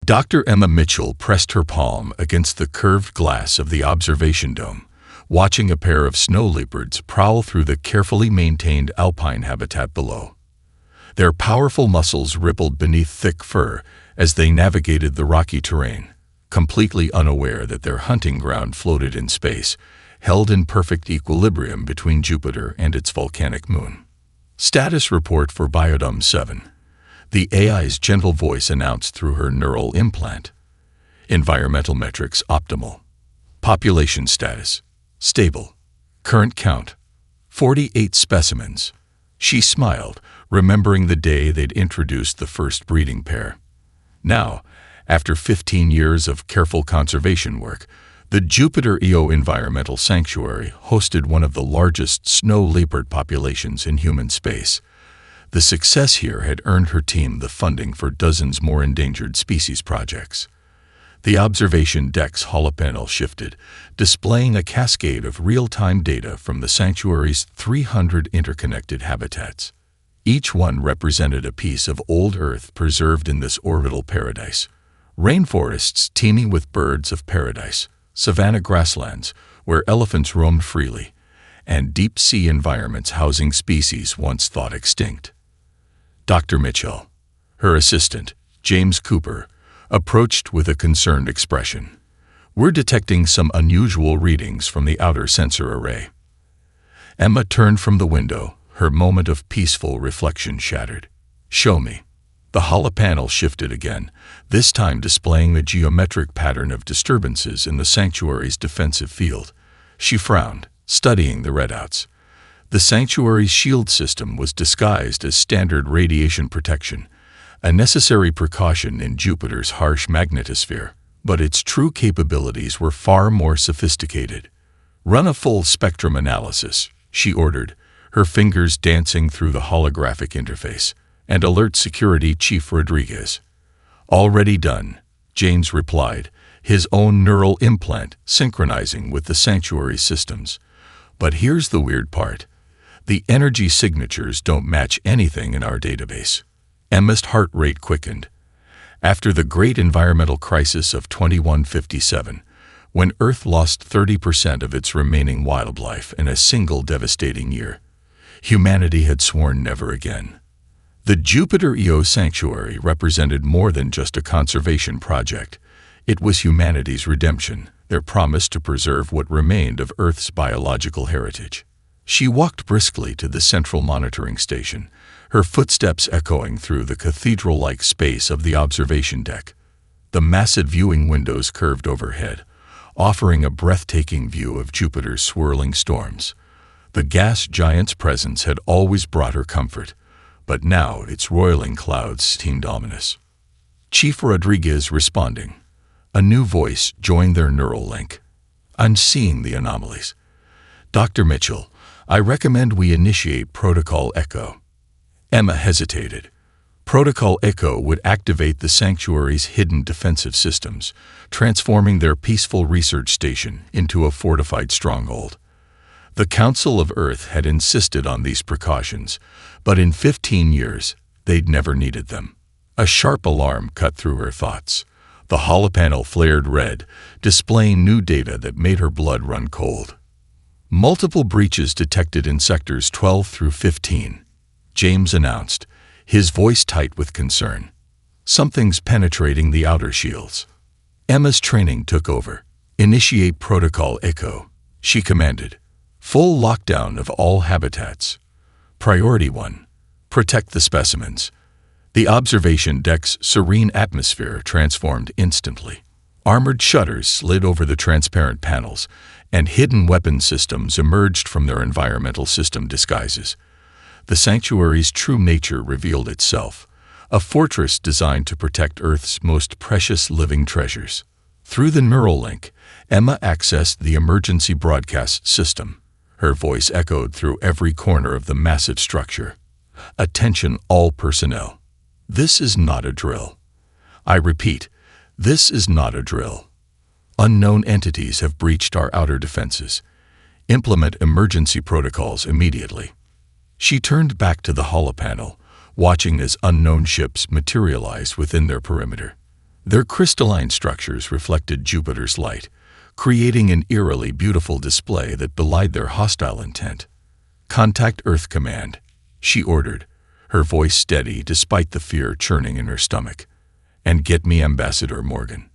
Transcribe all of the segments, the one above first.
Dr. Emma Mitchell pressed her palm against the curved glass of the observation dome, watching a pair of snow leopards prowl through the carefully maintained alpine habitat below. Their powerful muscles rippled beneath thick fur as they navigated the rocky terrain, completely unaware that their hunting ground floated in space, held in perfect equilibrium between Jupiter and its volcanic moon. Status report for Biodome 7. The AI's gentle voice announced through her neural implant. Environmental metrics optimal. Population status stable. Current count 48 specimens. She smiled, remembering the day they'd introduced the first breeding pair. Now, after 15 years of careful conservation work, the Jupiter Io Environmental Sanctuary hosted one of the largest snow leopard populations in human space. The success here had earned her team the funding for dozens more endangered species projects. The observation deck's holopanel shifted, displaying a cascade of real-time data from the sanctuary's 300 interconnected habitats. Each one represented a piece of old Earth preserved in this orbital paradise. Rainforests teeming with birds of paradise, savanna grasslands where elephants roamed freely, and deep-sea environments housing species once thought extinct. Dr. Mitchell, her assistant, James Cooper, approached with a concerned expression. "We're detecting some unusual readings from the outer sensor array." Emma turned from the window, her moment of peaceful reflection shattered. "Show me." The holopanel shifted again, this time displaying the geometric pattern of disturbances in the sanctuary's defensive field. She frowned, studying the readouts. The sanctuary's shield system was disguised as standard radiation protection, a necessary precaution in Jupiter's harsh magnetosphere, but its true capabilities were far more sophisticated. "Run a full spectrum analysis," she ordered, her fingers dancing through the holographic interface, "and alert Security Chief Rodriguez." "Already done," James replied, his own neural implant synchronizing with the sanctuary's systems. "But here's the weird part. The energy signatures don't match anything in our database." Emma's heart rate quickened. After the great environmental crisis of 2157, when Earth lost 30% of its remaining wildlife in a single devastating year, humanity had sworn never again. The Jupiter Io Sanctuary represented more than just a conservation project. It was humanity's redemption, their promise to preserve what remained of Earth's biological heritage. She walked briskly to the central monitoring station, her footsteps echoing through the cathedral-like space of the observation deck. The massive viewing windows curved overhead, offering a breathtaking view of Jupiter's swirling storms. The gas giant's presence had always brought her comfort, but now its roiling clouds seemed ominous. Chief Rodriguez responding. A new voice joined their neural link. "I'm seeing the anomalies. Dr. Mitchell, I recommend we initiate Protocol Echo." Emma hesitated. Protocol Echo would activate the sanctuary's hidden defensive systems, transforming their peaceful research station into a fortified stronghold. The Council of Earth had insisted on these precautions, but in 15 years, they'd never needed them. A sharp alarm cut through her thoughts. The holopanel flared red, displaying new data that made her blood run cold. "Multiple breaches detected in sectors 12 through 15, James announced, his voice tight with concern. "Something's penetrating the outer shields." Emma's training took over. "Initiate Protocol Echo," she commanded. "Full lockdown of all habitats. Priority 1. Protect the specimens." The observation deck's serene atmosphere transformed instantly. Armored shutters slid over the transparent panels, and hidden weapon systems emerged from their environmental system disguises. The sanctuary's true nature revealed itself, a fortress designed to protect Earth's most precious living treasures. Through the neural link, Emma accessed the emergency broadcast system. Her voice echoed through every corner of the massive structure. "Attention all personnel. This is not a drill. I repeat, this is not a drill. Unknown entities have breached our outer defenses. Implement emergency protocols immediately." She turned back to the holopanel, watching as unknown ships materialized within their perimeter. Their crystalline structures reflected Jupiter's light, creating an eerily beautiful display that belied their hostile intent. "Contact Earth Command," she ordered, her voice steady despite the fear churning in her stomach. "And get me Ambassador Morgan.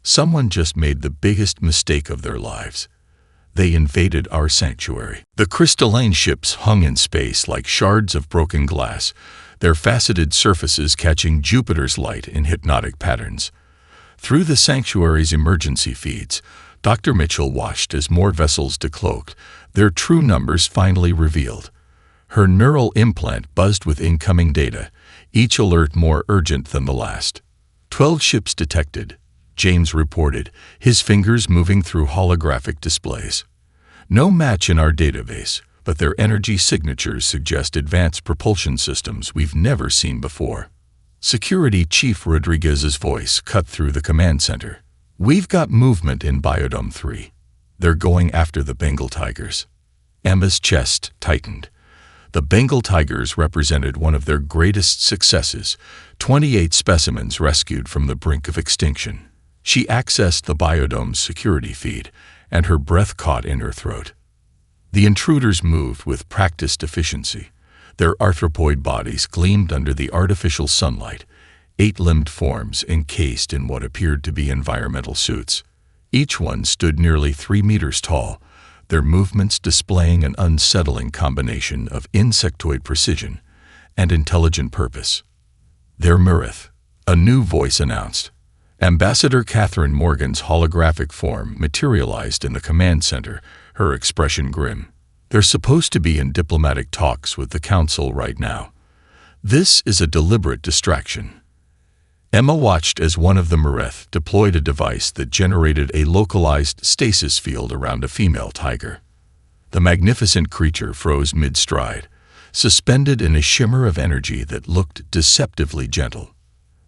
Someone just made the biggest mistake of their lives. They invaded our sanctuary." The crystalline ships hung in space like shards of broken glass, their faceted surfaces catching Jupiter's light in hypnotic patterns. Through the sanctuary's emergency feeds, Dr. Mitchell watched as more vessels decloaked, their true numbers finally revealed. Her neural implant buzzed with incoming data, each alert more urgent than the last. 12 ships detected, James reported, his fingers moving through holographic displays. "No match in our database, but their energy signatures suggest advanced propulsion systems we've never seen before." Security Chief Rodriguez's voice cut through the command center. "We've got movement in Biodome 3. They're going after the Bengal tigers." Emma's chest tightened. The Bengal tigers represented one of their greatest successes, 28 specimens rescued from the brink of extinction. She accessed the Biodome's security feed, and her breath caught in her throat. The intruders moved with practiced efficiency. Their arthropoid bodies gleamed under the artificial sunlight, 8-limbed forms encased in what appeared to be environmental suits. Each one stood nearly 3 meters tall, their movements displaying an unsettling combination of insectoid precision and intelligent purpose. "They're Mirith," a new voice announced. Ambassador Catherine Morgan's holographic form materialized in the command center, her expression grim. "They're supposed to be in diplomatic talks with the Council right now. This is a deliberate distraction." Emma watched as one of the Mirith deployed a device that generated a localized stasis field around a female tiger. The magnificent creature froze mid-stride, suspended in a shimmer of energy that looked deceptively gentle.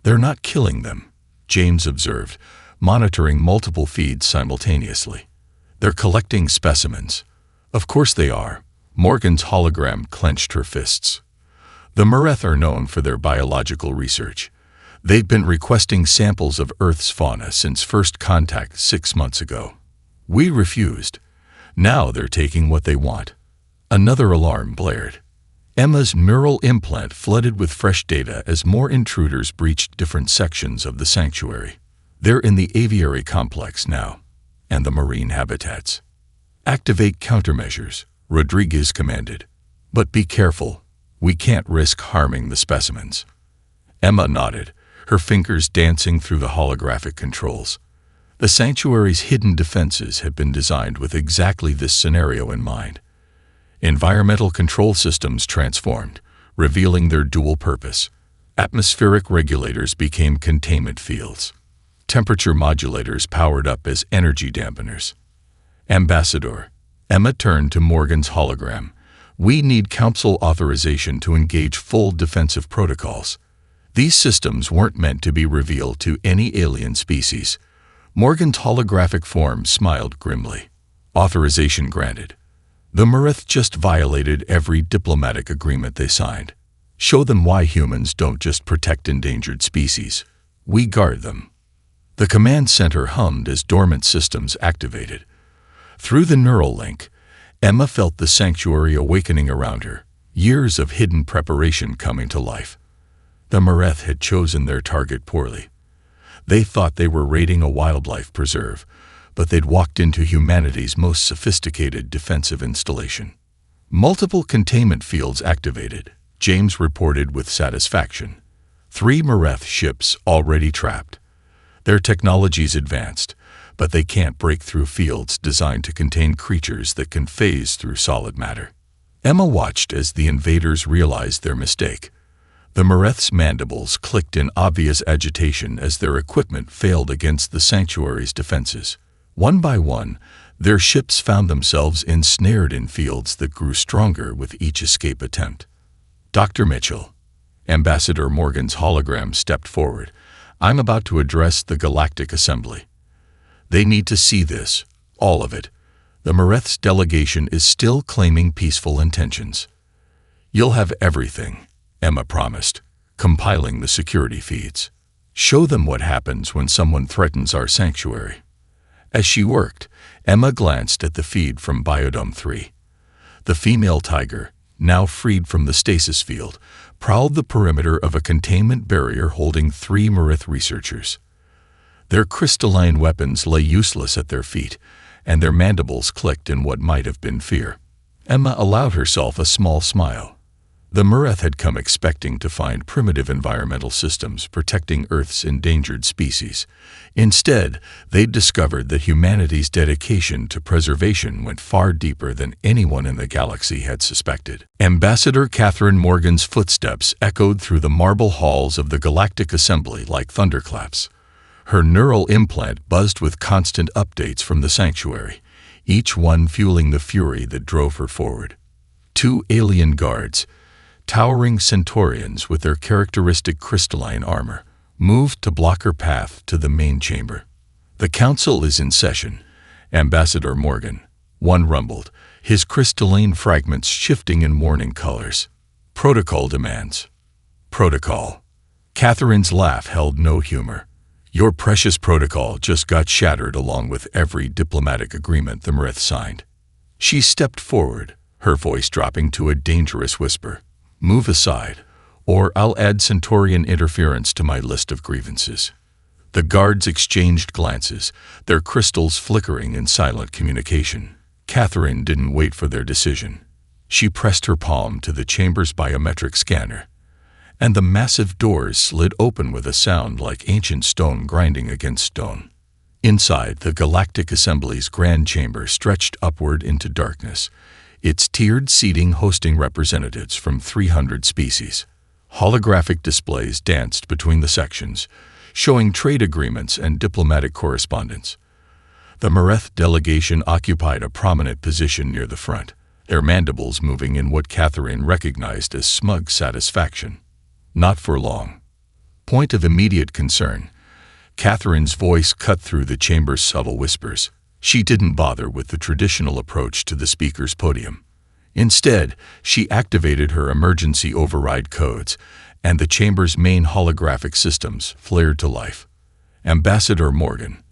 "They're not killing them," James observed, monitoring multiple feeds simultaneously. "They're collecting specimens." "Of course they are." Morgan's hologram clenched her fists. "The Mirith are known for their biological research. They've been requesting samples of Earth's fauna since first contact 6 months ago. We refused. Now they're taking what they want." Another alarm blared. Emma's neural implant flooded with fresh data as more intruders breached different sections of the sanctuary. "They're in the aviary complex now, and the marine habitats." "Activate countermeasures," Rodriguez commanded. "But be careful. We can't risk harming the specimens." Emma nodded, her fingers dancing through the holographic controls. The sanctuary's hidden defenses had been designed with exactly this scenario in mind. Environmental control systems transformed, revealing their dual purpose. Atmospheric regulators became containment fields. Temperature modulators powered up as energy dampeners. "Ambassador," Emma turned to Morgan's hologram, "we need Council authorization to engage full defensive protocols. These systems weren't meant to be revealed to any alien species." Morgan's holographic form smiled grimly. "Authorization granted. The Mirith just violated every diplomatic agreement they signed. Show them why humans don't just protect endangered species. We guard them." The command center hummed as dormant systems activated. Through the neural link, Emma felt the sanctuary awakening around her, years of hidden preparation coming to life. The Mirith had chosen their target poorly. They thought they were raiding a wildlife preserve, but they'd walked into humanity's most sophisticated defensive installation. "Multiple containment fields activated," James reported with satisfaction. 3 Mirith ships already trapped. Their technology's advanced, but they can't break through fields designed to contain creatures that can phase through solid matter. Emma watched as the invaders realized their mistake. The Mirith's mandibles clicked in obvious agitation as their equipment failed against the sanctuary's defenses. One by one, their ships found themselves ensnared in fields that grew stronger with each escape attempt. "Dr. Mitchell," Ambassador Morgan's hologram stepped forward, "I'm about to address the Galactic Assembly. They need to see this, all of it. The Mirith's delegation is still claiming peaceful intentions." "You'll have everything," Emma promised, compiling the security feeds. Show them what happens when someone threatens our sanctuary. As she worked, Emma glanced at the feed from Biodome 3. The female tiger, now freed from the stasis field, prowled the perimeter of a containment barrier holding 3 Marith researchers. Their crystalline weapons lay useless at their feet, and their mandibles clicked in what might have been fear. Emma allowed herself a small smile. The Marith had come expecting to find primitive environmental systems protecting Earth's endangered species. Instead, they'd discovered that humanity's dedication to preservation went far deeper than anyone in the galaxy had suspected. Ambassador Catherine Morgan's footsteps echoed through the marble halls of the Galactic Assembly like thunderclaps. Her neural implant buzzed with constant updates from the sanctuary, each one fueling the fury that drove her forward. 2 alien guards, towering Centaurians with their characteristic crystalline armor, moved to block her path to the main chamber. "The Council is in session, Ambassador Morgan," one rumbled, his crystalline fragments shifting in warning colors. "Protocol demands." "Protocol." Catherine's laugh held no humor. "Your precious protocol just got shattered along with every diplomatic agreement the Marith signed." She stepped forward, her voice dropping to a dangerous whisper. "Move aside, or I'll add Centaurian interference to my list of grievances." The guards exchanged glances, their crystals flickering in silent communication. Catherine didn't wait for their decision. She pressed her palm to the chamber's biometric scanner, and the massive doors slid open with a sound like ancient stone grinding against stone. Inside, the Galactic Assembly's grand chamber stretched upward into darkness, its tiered seating hosting representatives from 300 species. Holographic displays danced between the sections, showing trade agreements and diplomatic correspondence. The Marith delegation occupied a prominent position near the front, their mandibles moving in what Catherine recognized as smug satisfaction. Not for long. Point of immediate concern. Catherine's voice cut through the chamber's subtle whispers. She didn't bother with the traditional approach to the speaker's podium. Instead, she activated her emergency override codes, and the chamber's main holographic systems flared to life. Ambassador Morgan,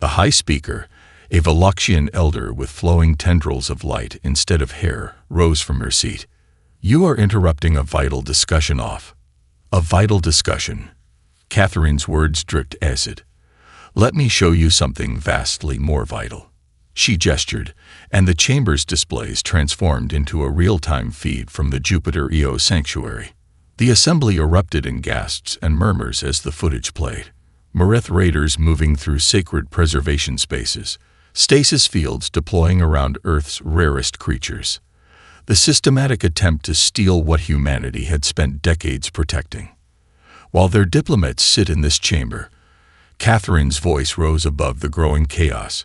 the High Speaker, a Veloxian elder with flowing tendrils of light instead of hair, rose from her seat. "You are interrupting a vital discussion off." "A vital discussion." Catherine's words dripped acid. "Let me show you something vastly more vital." She gestured, and the chamber's displays transformed into a real-time feed from the Jupiter EO sanctuary. The assembly erupted in gasps and murmurs as the footage played. Marith raiders moving through sacred preservation spaces, stasis fields deploying around Earth's rarest creatures. The systematic attempt to steal what humanity had spent decades protecting. While their diplomats sit in this chamber, Catherine's voice rose above the growing chaos.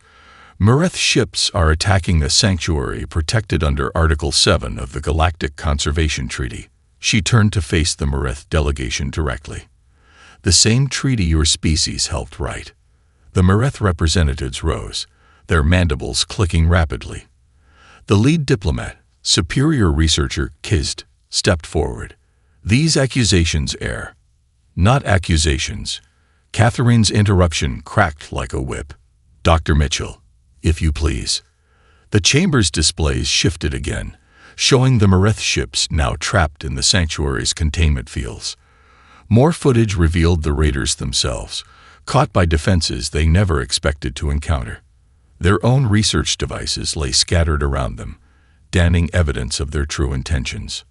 Marith ships are attacking a sanctuary protected under Article 7 of the Galactic Conservation Treaty. She turned to face the Marith delegation directly. "The same treaty your species helped write." The Marith representatives rose, their mandibles clicking rapidly. The lead diplomat, superior researcher Kizd, stepped forward. "These accusations are not accusations." Catherine's interruption cracked like a whip. "Dr. Mitchell, if you please." The chamber's displays shifted again, showing the Marith ships now trapped in the sanctuary's containment fields. More footage revealed the raiders themselves, caught by defenses they never expected to encounter. Their own research devices lay scattered around them, damning evidence of their true intentions.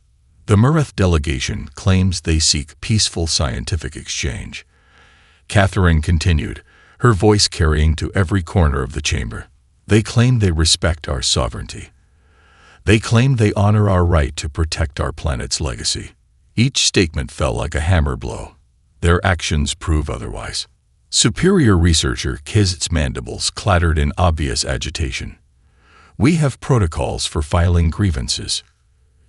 The Marith delegation claims they seek peaceful scientific exchange. Catherine continued, her voice carrying to every corner of the chamber. "They claim they respect our sovereignty. They claim they honor our right to protect our planet's legacy." Each statement fell like a hammer blow. Their actions prove otherwise. Superior researcher Kizd's mandibles clattered in obvious agitation. "We have protocols for filing grievances.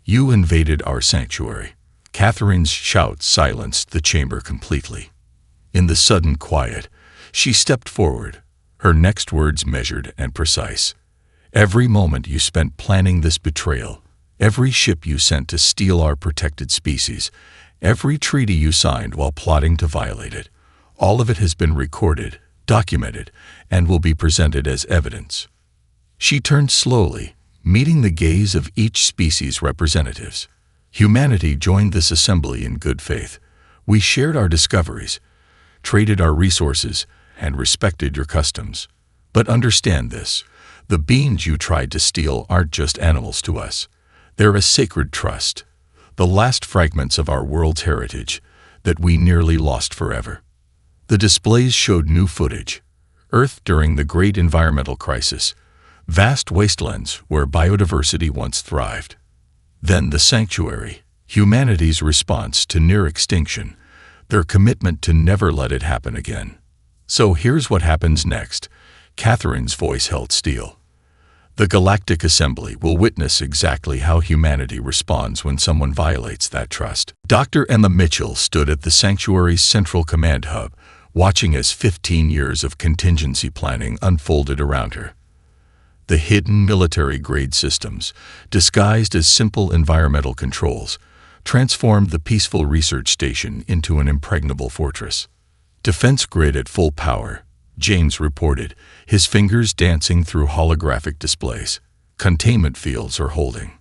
You invaded our sanctuary." Catherine's shout silenced the chamber completely. In the sudden quiet, she stepped forward, her next words measured and precise. "Every moment you spent planning this betrayal, every ship you sent to steal our protected species, every treaty you signed while plotting to violate it, All of it has been recorded, documented, and will be presented as evidence. She turned slowly, meeting the gaze of each species' representatives. Humanity joined this assembly in good faith. We shared our discoveries, traded our resources, and respected your customs. But understand this, the beings you tried to steal aren't just animals to us. They're a sacred trust, the last fragments of our world's heritage that we nearly lost forever. The displays showed new footage. Earth during the Great Environmental Crisis, vast wastelands where biodiversity once thrived. Then the sanctuary, humanity's response to near extinction, their commitment to never let it happen again. So here's what happens next. Catherine's voice held steel. The Galactic Assembly will witness exactly how humanity responds when someone violates that trust. Dr. Emma Mitchell stood at the sanctuary's central command hub, watching as 15 years of contingency planning unfolded around her. The hidden military-grade systems, disguised as simple environmental controls, transformed the peaceful research station into an impregnable fortress. Defense grid at full power, James reported, his fingers dancing through holographic displays. Containment fields are holding.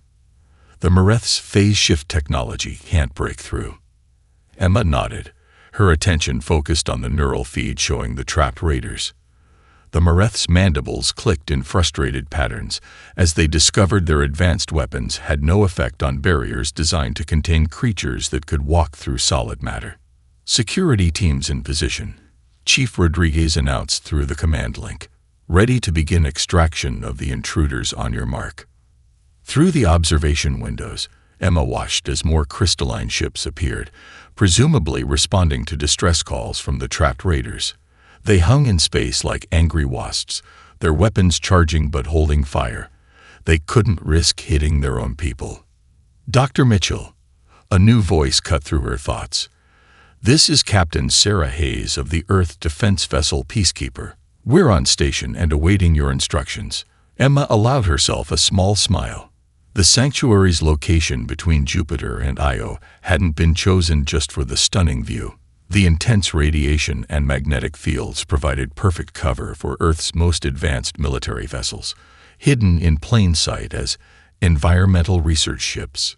The Mareth's phase shift technology can't break through. Emma nodded, her attention focused on the neural feed showing the trapped raiders. The Mareth's mandibles clicked in frustrated patterns as they discovered their advanced weapons had no effect on barriers designed to contain creatures that could walk through solid matter. Security teams in position, Chief Rodriguez announced through the command link, ready to begin extraction of the intruders on your mark. Through the observation windows, Emma watched as more crystalline ships appeared, presumably responding to distress calls from the trapped raiders. They hung in space like angry wasps, their weapons charging but holding fire. They couldn't risk hitting their own people. Dr. Mitchell, a new voice cut through her thoughts. This is Captain Sarah Hayes of the Earth Defense Vessel Peacekeeper. We're on station and awaiting your instructions. Emma allowed herself a small smile. The sanctuary's location between Jupiter and Io hadn't been chosen just for the stunning view. The intense radiation and magnetic fields provided perfect cover for Earth's most advanced military vessels, hidden in plain sight as environmental research ships.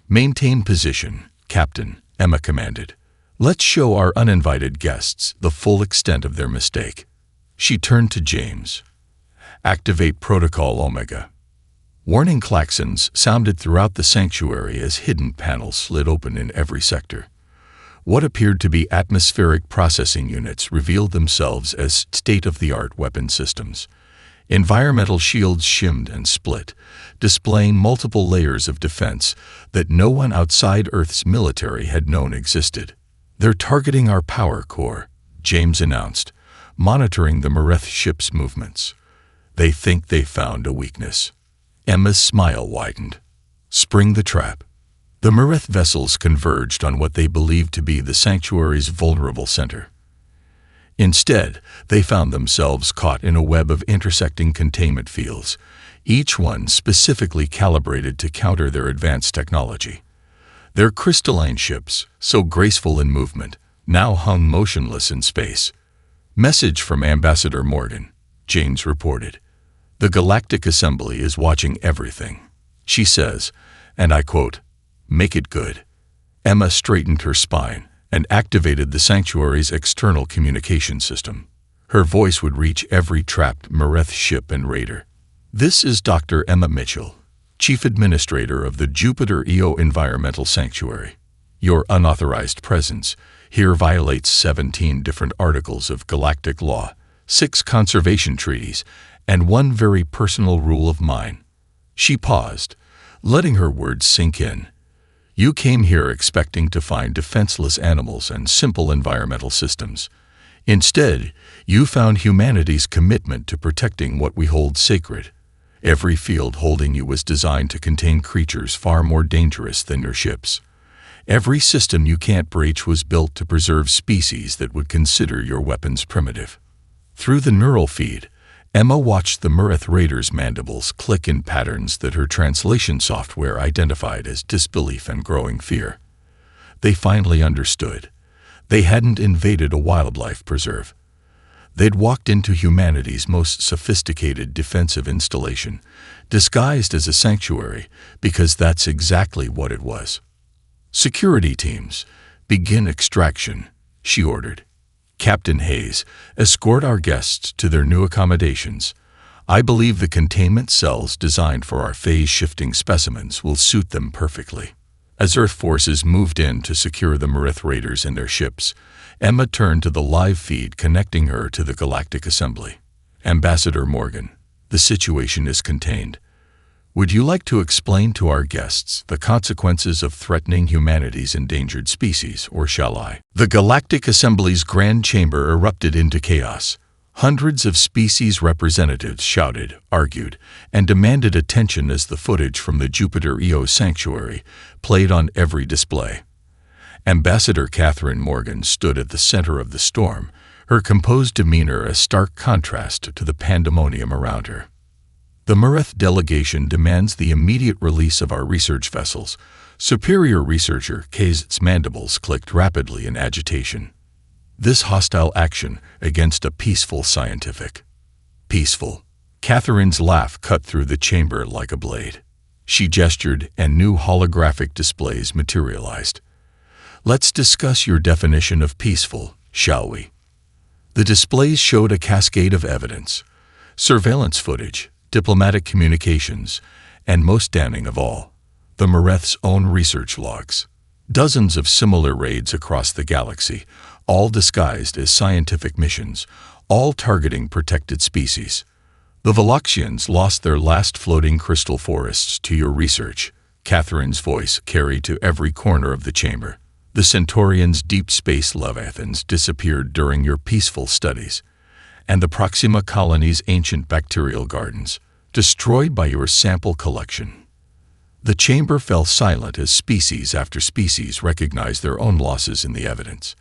Maintain position, Captain, Emma commanded. Let's show our uninvited guests the full extent of their mistake. She turned to James. Activate Protocol Omega. Warning klaxons sounded throughout the sanctuary as hidden panels slid open in every sector. What appeared to be atmospheric processing units revealed themselves as state-of-the-art weapon systems. Environmental shields shimmed and split, displaying multiple layers of defense that no one outside Earth's military had known existed. They're targeting our power core, James announced, monitoring the Mareth ship's movements. They think they found a weakness. Emma's smile widened. Spring the trap. The Mareth vessels converged on what they believed to be the sanctuary's vulnerable center. Instead, they found themselves caught in a web of intersecting containment fields, each one specifically calibrated to counter their advanced technology. Their crystalline ships, so graceful in movement, now hung motionless in space. Message from Ambassador Morgan, James reported. The Galactic Assembly is watching everything. She says, and I quote, "Make it good." Emma straightened her spine and activated the sanctuary's external communication system. Her voice would reach every trapped Mareth ship and raider. This is Dr. Emma Mitchell, Chief Administrator of the Jupiter Io Environmental Sanctuary. Your unauthorized presence here violates 17 different articles of galactic law, 6 conservation treaties, and 1 very personal rule of mine. She paused, letting her words sink in. You came here expecting to find defenseless animals and simple environmental systems. Instead, you found humanity's commitment to protecting what we hold sacred. Every field holding you was designed to contain creatures far more dangerous than your ships. Every system you can't breach was built to preserve species that would consider your weapons primitive. Through the neural feed, Emma watched the Mareth raiders' mandibles click in patterns that her translation software identified as disbelief and growing fear. They finally understood. They hadn't invaded a wildlife preserve. They'd walked into humanity's most sophisticated defensive installation, disguised as a sanctuary, because that's exactly what it was. "Security teams, begin extraction," she ordered. "Captain Hayes, escort our guests to their new accommodations. I believe the containment cells designed for our phase-shifting specimens will suit them perfectly." As Earth forces moved in to secure the Marith raiders and their ships, Emma turned to the live feed connecting her to the Galactic Assembly. "Ambassador Morgan, the situation is contained. Would you like to explain to our guests the consequences of threatening humanity's endangered species, or shall I?" The Galactic Assembly's grand chamber erupted into chaos. Hundreds of species representatives shouted, argued, and demanded attention as the footage from the Jupiter EO sanctuary played on every display. Ambassador Catherine Morgan stood at the center of the storm, her composed demeanor a stark contrast to the pandemonium around her. "The Marith delegation demands the immediate release of our research vessels." Superior Researcher Kazet's mandibles clicked rapidly in agitation. "This hostile action against a peaceful scientific." "Peaceful." Catherine's laugh cut through the chamber like a blade. She gestured, and new holographic displays materialized. "Let's discuss your definition of peaceful, shall we?" The displays showed a cascade of evidence: surveillance footage, diplomatic communications, and most damning of all, the Mareth's own research logs. Dozens of similar raids across the galaxy, all disguised as scientific missions, all targeting protected species. "The Veloxians lost their last floating crystal forests to your research," Catherine's voice carried to every corner of the chamber. "The Centaurians' deep space leviathans disappeared during your peaceful studies, and the Proxima colony's ancient bacterial gardens, destroyed by your sample collection." The chamber fell silent as species after species recognized their own losses in the evidence.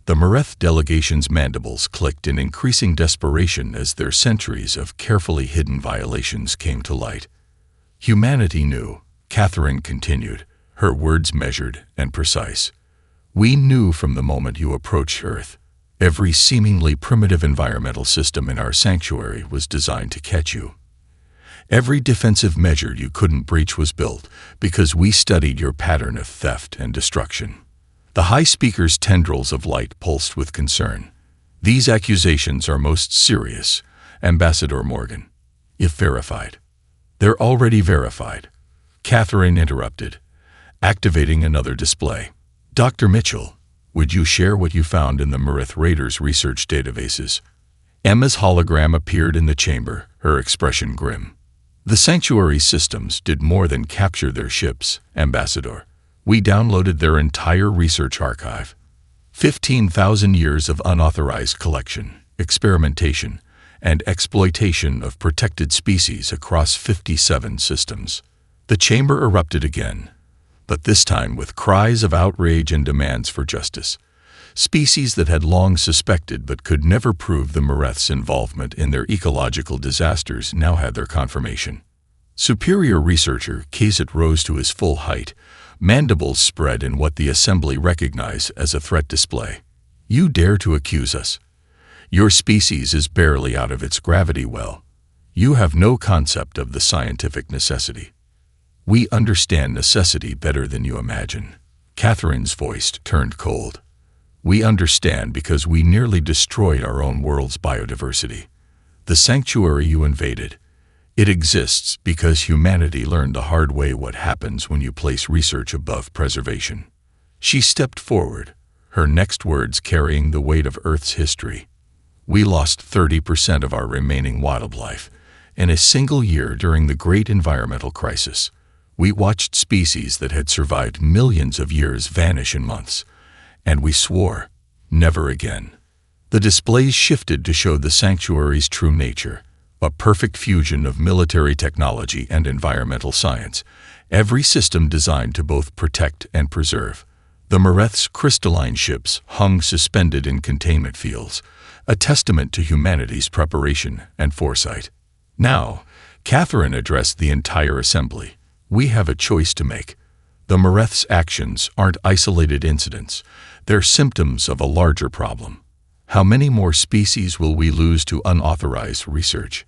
The Mareth delegation's mandibles clicked in increasing desperation as their centuries of carefully hidden violations came to light. "Humanity knew," Catherine continued, her words measured and precise. "We knew from the moment you approached Earth. Every seemingly primitive environmental system in our sanctuary was designed to catch you. Every defensive measure you couldn't breach was built because we studied your pattern of theft and destruction." The High Speaker's tendrils of light pulsed with concern. "These accusations are most serious, Ambassador Morgan, if verified." "They're already verified," Catherine interrupted, activating another display. "Dr. Mitchell, would you share what you found in the Marith Raiders' research databases?" Emma's hologram appeared in the chamber, her expression grim. "The Sanctuary systems did more than capture their ships, Ambassador. We downloaded their entire research archive. 15,000 years of unauthorized collection, experimentation, and exploitation of protected species across 57 systems." The chamber erupted again, but this time with cries of outrage and demands for justice. Species that had long suspected but could never prove the Mareth's involvement in their ecological disasters now had their confirmation. Superior Researcher Kazet rose to his full height, mandibles spread in what the Assembly recognized as a threat display. "You dare to accuse us? Your species is barely out of its gravity well. You have no concept of the scientific necessity." "We understand necessity better than you imagine." Catherine's voice turned cold. "We understand because we nearly destroyed our own world's biodiversity. The sanctuary you invaded, it exists because humanity learned the hard way what happens when you place research above preservation." She stepped forward, her next words carrying the weight of Earth's history. "We lost 30% of our remaining wildlife in a single year during the Great Environmental Crisis. We watched species that had survived millions of years vanish in months, and we swore, never again." The displays shifted to show the sanctuary's true nature, a perfect fusion of military technology and environmental science, every system designed to both protect and preserve. The Mareth's crystalline ships hung suspended in containment fields, a testament to humanity's preparation and foresight. Now, Catherine addressed the entire assembly. "We have a choice to make. The Mareth's actions aren't isolated incidents. They're symptoms of a larger problem. How many more species will we lose to unauthorized research?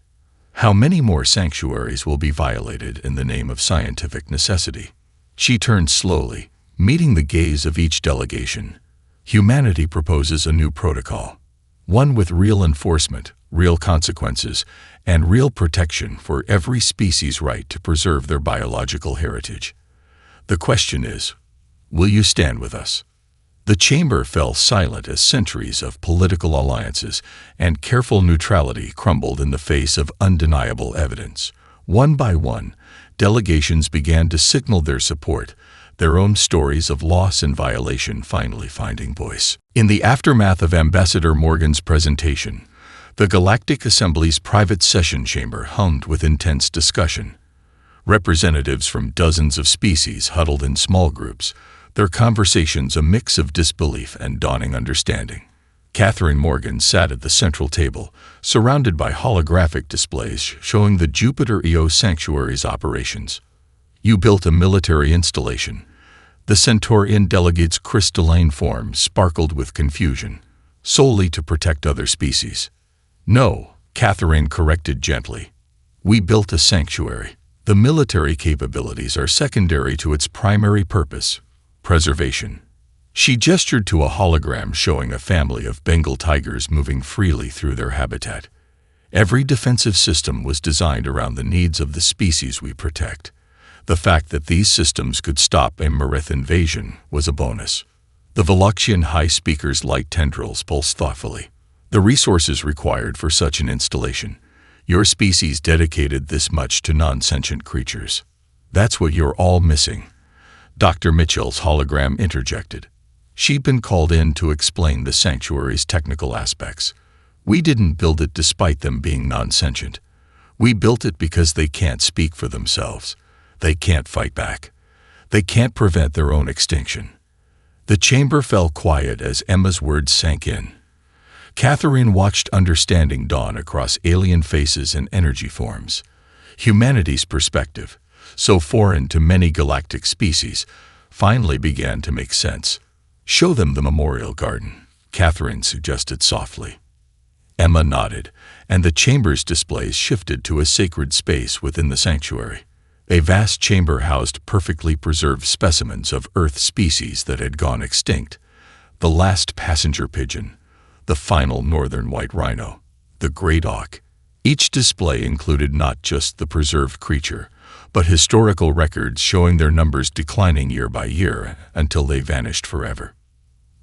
How many more sanctuaries will be violated in the name of scientific necessity? She turned slowly, meeting the gaze of each delegation. Humanity proposes a new protocol, one with real enforcement, real consequences, and real protection for every species' right to preserve their biological heritage. The question is, will you stand with us? The chamber fell silent as centuries of political alliances and careful neutrality crumbled in the face of undeniable evidence. One by one, delegations began to signal their support, their own stories of loss and violation finally finding voice. In the aftermath of Ambassador Morgan's presentation, the Galactic Assembly's private session chamber hummed with intense discussion. Representatives from dozens of species huddled in small groups, their conversations a mix of disbelief and dawning understanding. Catherine Morgan sat at the central table, surrounded by holographic displays showing the Jupiter EO Sanctuary's operations. You built a military installation. The Centaurian delegate's crystalline form sparkled with confusion, solely to protect other species. No, Catherine corrected gently. We built a sanctuary. The military capabilities are secondary to its primary purpose, preservation. She gestured to a hologram showing a family of Bengal tigers moving freely through their habitat. Every defensive system was designed around the needs of the species we protect. The fact that these systems could stop a Mareth invasion was a bonus. The Veloxian high speaker's light tendrils pulsed thoughtfully. The resources required for such an installation. Your species dedicated this much to non-sentient creatures. That's what you're all missing. Dr. Mitchell's hologram interjected. She'd been called in to explain the sanctuary's technical aspects. We didn't build it despite them being non-sentient. We built it because they can't speak for themselves. They can't fight back. They can't prevent their own extinction. The chamber fell quiet as Emma's words sank in. Catherine watched understanding dawn across alien faces and energy forms. Humanity's perspective, so foreign to many galactic species, finally began to make sense. Show them the memorial garden, Catherine suggested softly. Emma nodded, and the chamber's displays shifted to a sacred space within the sanctuary. A vast chamber housed perfectly preserved specimens of Earth species that had gone extinct. The last passenger pigeon, the final northern white rhino, the great auk. Each display included not just the preserved creature, but historical records showing their numbers declining year by year until they vanished forever.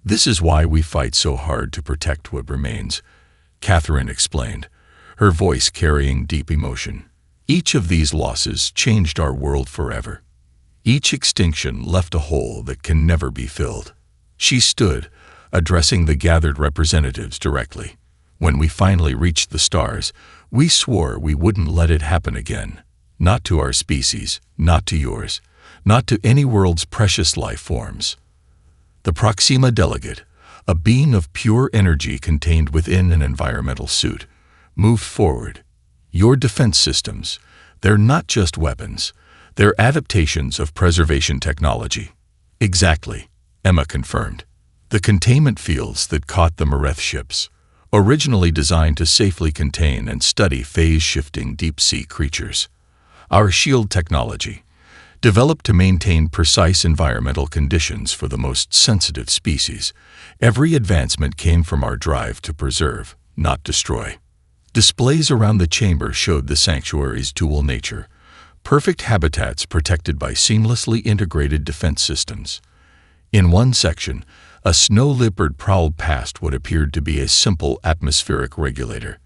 This is why we fight so hard to protect what remains, Catherine explained, her voice carrying deep emotion. Each of these losses changed our world forever. Each extinction left a hole that can never be filled. She stood, addressing the gathered representatives directly. When we finally reached the stars, we swore we wouldn't let it happen again. Not to our species, not to yours, not to any world's precious life forms. The Proxima delegate, a being of pure energy contained within an environmental suit, moved forward. Your defense systems, they're not just weapons, they're adaptations of preservation technology. Exactly, Emma confirmed. The containment fields that caught the Mareth ships, originally designed to safely contain and study phase-shifting deep-sea creatures. Our shield technology, developed to maintain precise environmental conditions for the most sensitive species, every advancement came from our drive to preserve, not destroy. Displays around the chamber showed the sanctuary's dual nature, perfect habitats protected by seamlessly integrated defense systems. In one section, a snow leopard prowled past what appeared to be a simple atmospheric regulator.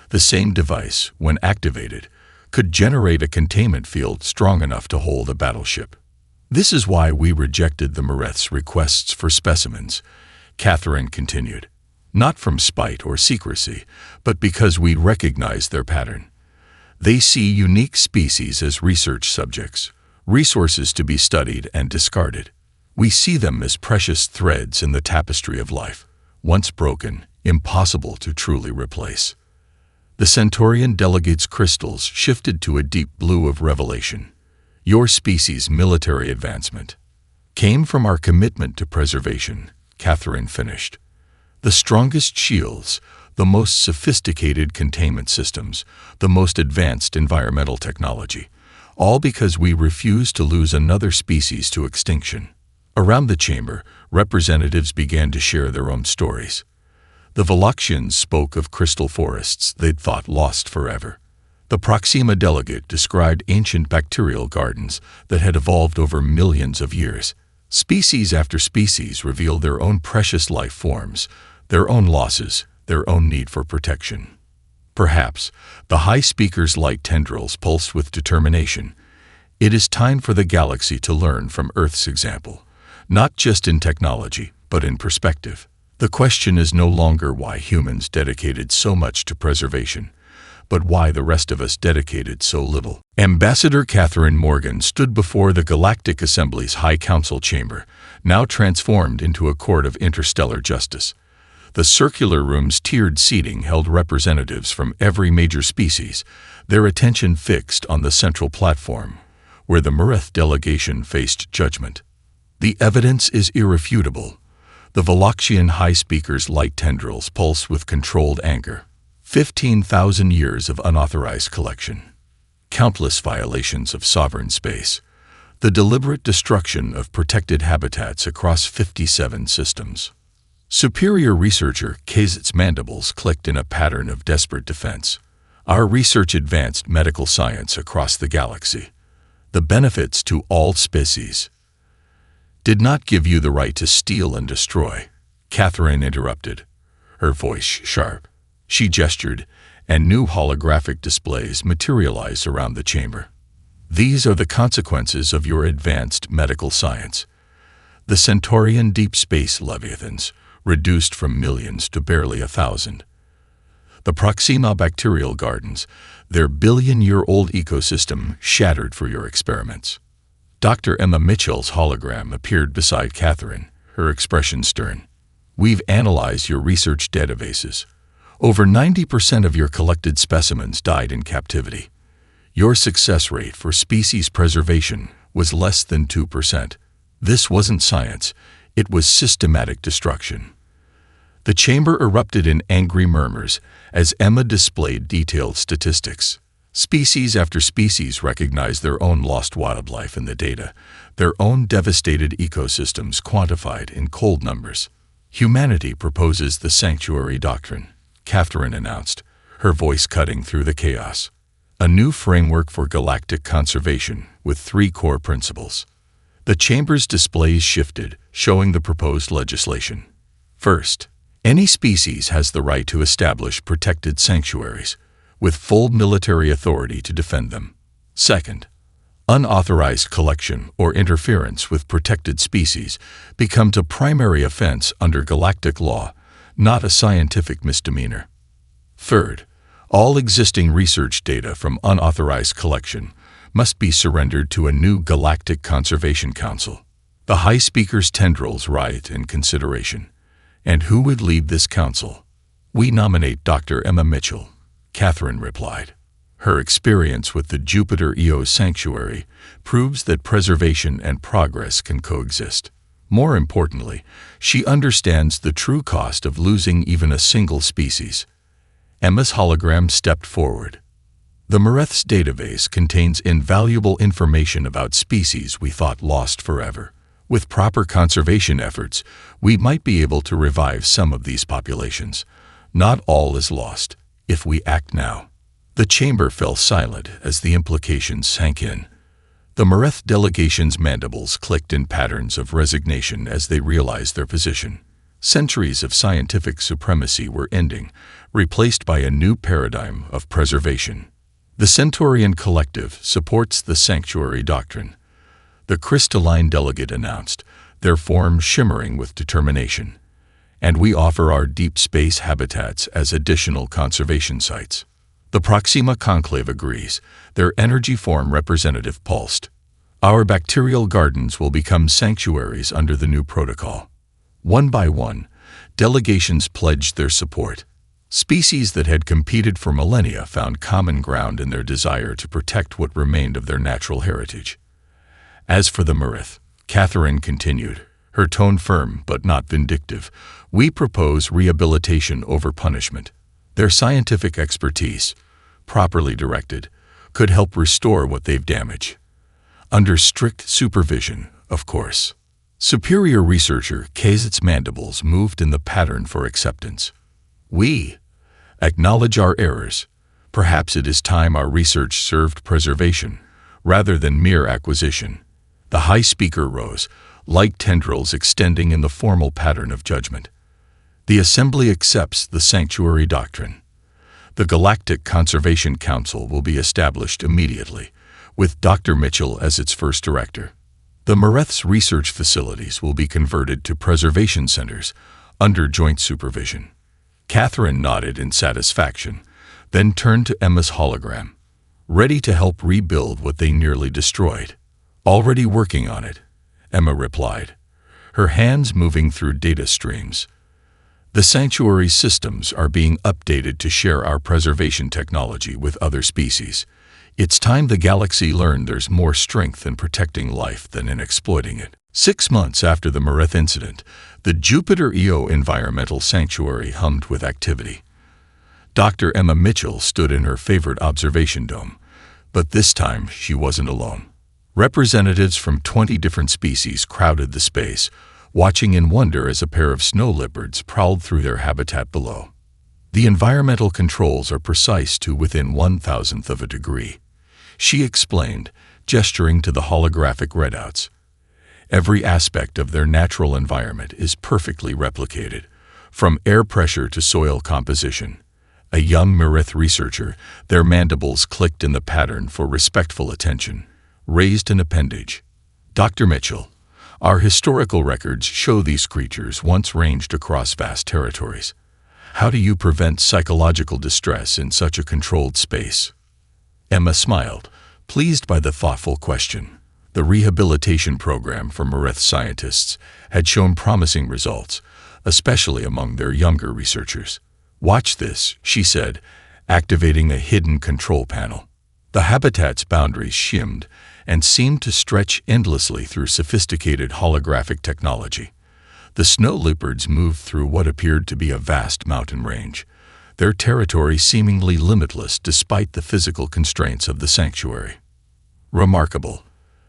The same device, when activated, could generate a containment field strong enough to hold a battleship. This is why we rejected the Mareth's requests for specimens, Catherine continued. Not from spite or secrecy, but because we recognized their pattern. They see unique species as research subjects, resources to be studied and discarded. We see them as precious threads in the tapestry of life, once broken, impossible to truly replace. The Centaurian delegate's crystals shifted to a deep blue of revelation. Your species' military advancement came from our commitment to preservation, Catherine finished. The strongest shields, the most sophisticated containment systems, the most advanced environmental technology, all because we refuse to lose another species to extinction. Around the chamber, representatives began to share their own stories. The Veloxians spoke of crystal forests they'd thought lost forever. The Proxima delegate described ancient bacterial gardens that had evolved over millions of years. Species after species revealed their own precious life forms, their own losses, their own need for protection. Perhaps the High Speaker's light tendrils pulsed with determination. It is time for the galaxy to learn from Earth's example, not just in technology, but in perspective. The question is no longer why humans dedicated so much to preservation, but why the rest of us dedicated so little. Ambassador Catherine Morgan stood before the Galactic Assembly's High Council chamber, now transformed into a court of interstellar justice. The circular room's tiered seating held representatives from every major species, their attention fixed on the central platform, where the Mareth delegation faced judgment. The evidence is irrefutable. The Veloxian High Speaker's light tendrils pulse with controlled anger. 15,000 years of unauthorized collection. Countless violations of sovereign space. The deliberate destruction of protected habitats across 57 systems. Superior researcher Kazet's mandibles clicked in a pattern of desperate defense. Our research advanced medical science across the galaxy. The benefits to all species did not give you the right to steal and destroy. Catherine interrupted, her voice sharp. She gestured, and new holographic displays materialized around the chamber. These are the consequences of your advanced medical science. The Centaurian deep space leviathans, reduced from millions to barely 1,000. The Proxima bacterial gardens, their billion-year-old ecosystem shattered for your experiments. Dr. Emma Mitchell's hologram appeared beside Catherine, her expression stern. We've analyzed your research databases. Over 90% of your collected specimens died in captivity. Your success rate for species preservation was less than 2%. This wasn't science, it was systematic destruction. The chamber erupted in angry murmurs as Emma displayed detailed statistics. Species after species recognized their own lost wildlife in the data, their own devastated ecosystems quantified in cold numbers. Humanity proposes the sanctuary doctrine, Catherine announced, her voice cutting through the chaos. A new framework for galactic conservation with 3 core principles. The chamber's displays shifted, showing the proposed legislation. First, any species has the right to establish protected sanctuaries, with full military authority to defend them. Second, unauthorized collection or interference with protected species becomes a primary offense under galactic law, not a scientific misdemeanor. Third, all existing research data from unauthorized collection must be surrendered to a new Galactic Conservation Council. The High Speaker's tendrils writhed in consideration. And who would lead this council? We nominate Dr. Emma Mitchell, Catherine replied. Her experience with the Jupiter Eos Sanctuary proves that preservation and progress can coexist. More importantly, she understands the true cost of losing even a single species. Emma's hologram stepped forward. The Mareth's database contains invaluable information about species we thought lost forever. With proper conservation efforts, we might be able to revive some of these populations. Not all is lost, if we act now. The chamber fell silent as the implications sank in. The Mareth delegation's mandibles clicked in patterns of resignation as they realized their position. Centuries of scientific supremacy were ending, replaced by a new paradigm of preservation. The Centaurian Collective supports the sanctuary doctrine, the crystalline delegate announced, their form shimmering with determination. And we offer our deep space habitats as additional conservation sites. The Proxima Conclave agrees, their energy form representative pulsed. Our bacterial gardens will become sanctuaries under the new protocol. One by one, delegations pledged their support. Species that had competed for millennia found common ground in their desire to protect what remained of their natural heritage. As for the Mareth, Catherine continued, her tone firm but not vindictive. We propose rehabilitation over punishment. Their scientific expertise, properly directed, could help restore what they've damaged. Under strict supervision, of course. Superior researcher Kazet's mandibles moved in the pattern for acceptance. We acknowledge our errors. Perhaps it is time our research served preservation, rather than mere acquisition. The high speaker rose, like tendrils extending in the formal pattern of judgment. The Assembly accepts the Sanctuary Doctrine. The Galactic Conservation Council will be established immediately, with Dr. Mitchell as its first director. The Mareth's research facilities will be converted to preservation centers under joint supervision. Catherine nodded in satisfaction, then turned to Emma's hologram. Ready to help rebuild what they nearly destroyed. Already working on it, Emma replied, her hands moving through data streams. The sanctuary's systems are being updated to share our preservation technology with other species. It's time the galaxy learned there's more strength in protecting life than in exploiting it. 6 months after the Mareth incident, the Jupiter EO Environmental Sanctuary hummed with activity. Dr. Emma Mitchell stood in her favorite observation dome, but this time she wasn't alone. Representatives from 20 different species crowded the space, watching in wonder as a pair of snow leopards prowled through their habitat below. The environmental controls are precise to within 1,000th of a degree, she explained, gesturing to the holographic readouts. Every aspect of their natural environment is perfectly replicated, from air pressure to soil composition. A young Mareth researcher, their mandibles clicked in the pattern for respectful attention, raised an appendage. Dr. Mitchell, our historical records show these creatures once ranged across vast territories. How do you prevent psychological distress in such a controlled space? Emma smiled, pleased by the thoughtful question. The rehabilitation program for Mareth scientists had shown promising results, especially among their younger researchers. Watch this, she said, activating a hidden control panel. The habitat's boundaries shimmed and seemed to stretch endlessly through sophisticated holographic technology. The snow leopards moved through what appeared to be a vast mountain range, their territory seemingly limitless despite the physical constraints of the sanctuary. Remarkable.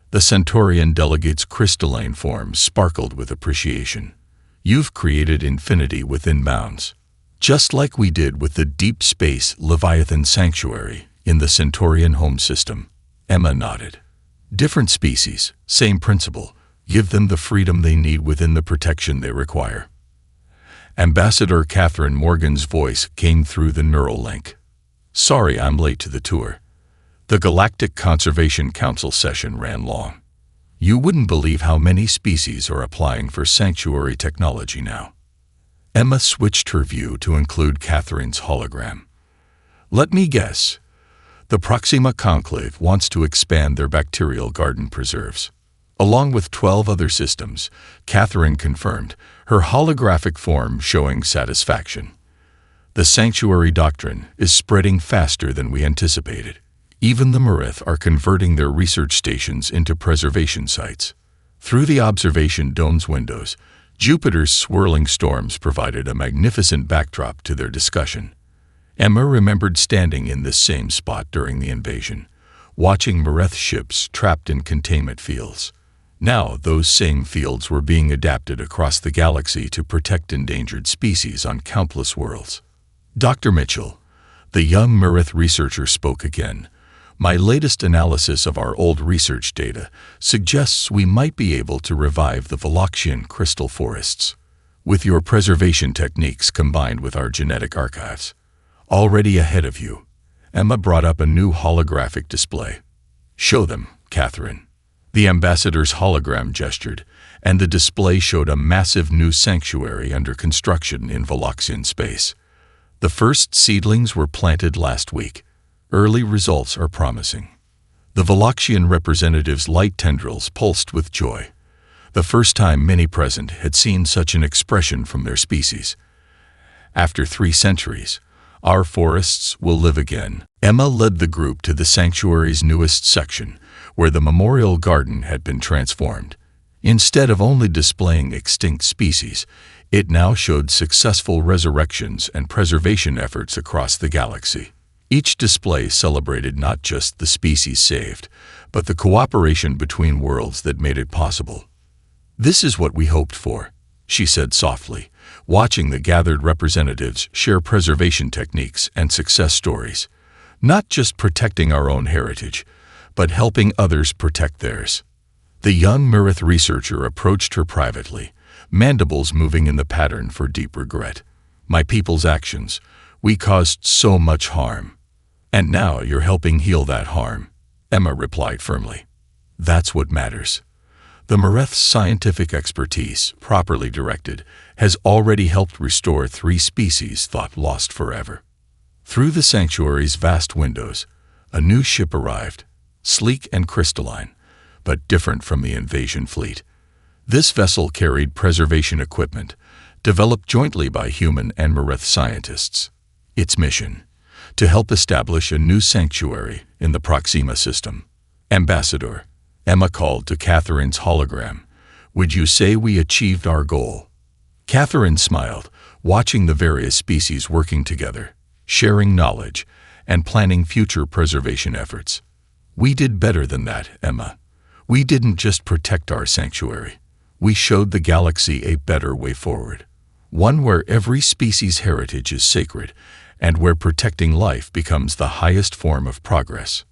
The Centaurian delegate's crystalline form sparkled with appreciation. You've created infinity within bounds. Just like we did with the Deep Space Leviathan Sanctuary in the Centaurian home system. Emma nodded. Different species, same principle. Give them the freedom they need within the protection they require. Ambassador Catherine Morgan's voice came through the neural link. Sorry I'm late to the tour. The Galactic Conservation Council session ran long. You wouldn't believe how many species are applying for sanctuary technology now. Emma switched her view to include Catherine's hologram. Let me guess. The Proxima Conclave wants to expand their bacterial garden preserves. Along with 12 other systems, Catherine confirmed, her holographic form showing satisfaction. The Sanctuary Doctrine is spreading faster than we anticipated. Even the Mareth are converting their research stations into preservation sites. Through the observation dome's windows, Jupiter's swirling storms provided a magnificent backdrop to their discussion. Emma remembered standing in this same spot during the invasion, watching Mareth ships trapped in containment fields. Now, those same fields were being adapted across the galaxy to protect endangered species on countless worlds. Dr. Mitchell, the young Mareth researcher, spoke again. My latest analysis of our old research data suggests we might be able to revive the Veloxian crystal forests, with your preservation techniques combined with our genetic archives. Already ahead of you. Emma brought up a new holographic display. Show them, Catherine. The ambassador's hologram gestured, and the display showed a massive new sanctuary under construction in Veloxian space. The first seedlings were planted last week. Early results are promising. The Veloxian representatives' light tendrils pulsed with joy. The first time many present had seen such an expression from their species. After 3 centuries, our forests will live again. Emma led the group to the sanctuary's newest section, where the memorial garden had been transformed. Instead of only displaying extinct species, it now showed successful resurrections and preservation efforts across the galaxy. Each display celebrated not just the species saved, but the cooperation between worlds that made it possible. "This is what we hoped for," she said softly, watching the gathered representatives share preservation techniques and success stories. Not just protecting our own heritage, but helping others protect theirs. The young Mirith researcher approached her privately, mandibles moving in the pattern for deep regret. "My people's actions, we caused so much harm. And now you're helping heal that harm," Emma replied firmly. "That's what matters." The Mirith's scientific expertise, properly directed, has already helped restore 3 species thought lost forever. Through the sanctuary's vast windows, a new ship arrived, sleek and crystalline, but different from the invasion fleet. This vessel carried preservation equipment, developed jointly by human and Mirith scientists. Its mission: to help establish a new sanctuary in the Proxima system. "Ambassador," Emma called to Catherine's hologram, "would you say we achieved our goal?" Catherine smiled, watching the various species working together, sharing knowledge, and planning future preservation efforts. "We did better than that, Emma. We didn't just protect our sanctuary. We showed the galaxy a better way forward. One where every species' heritage is sacred, and where protecting life becomes the highest form of progress."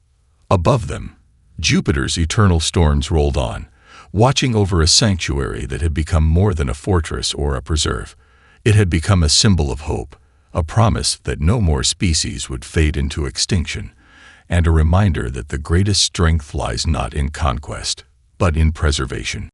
Above them, Jupiter's eternal storms rolled on, watching over a sanctuary that had become more than a fortress or a preserve. It had become a symbol of hope, a promise that no more species would fade into extinction, and a reminder that the greatest strength lies not in conquest, but in preservation.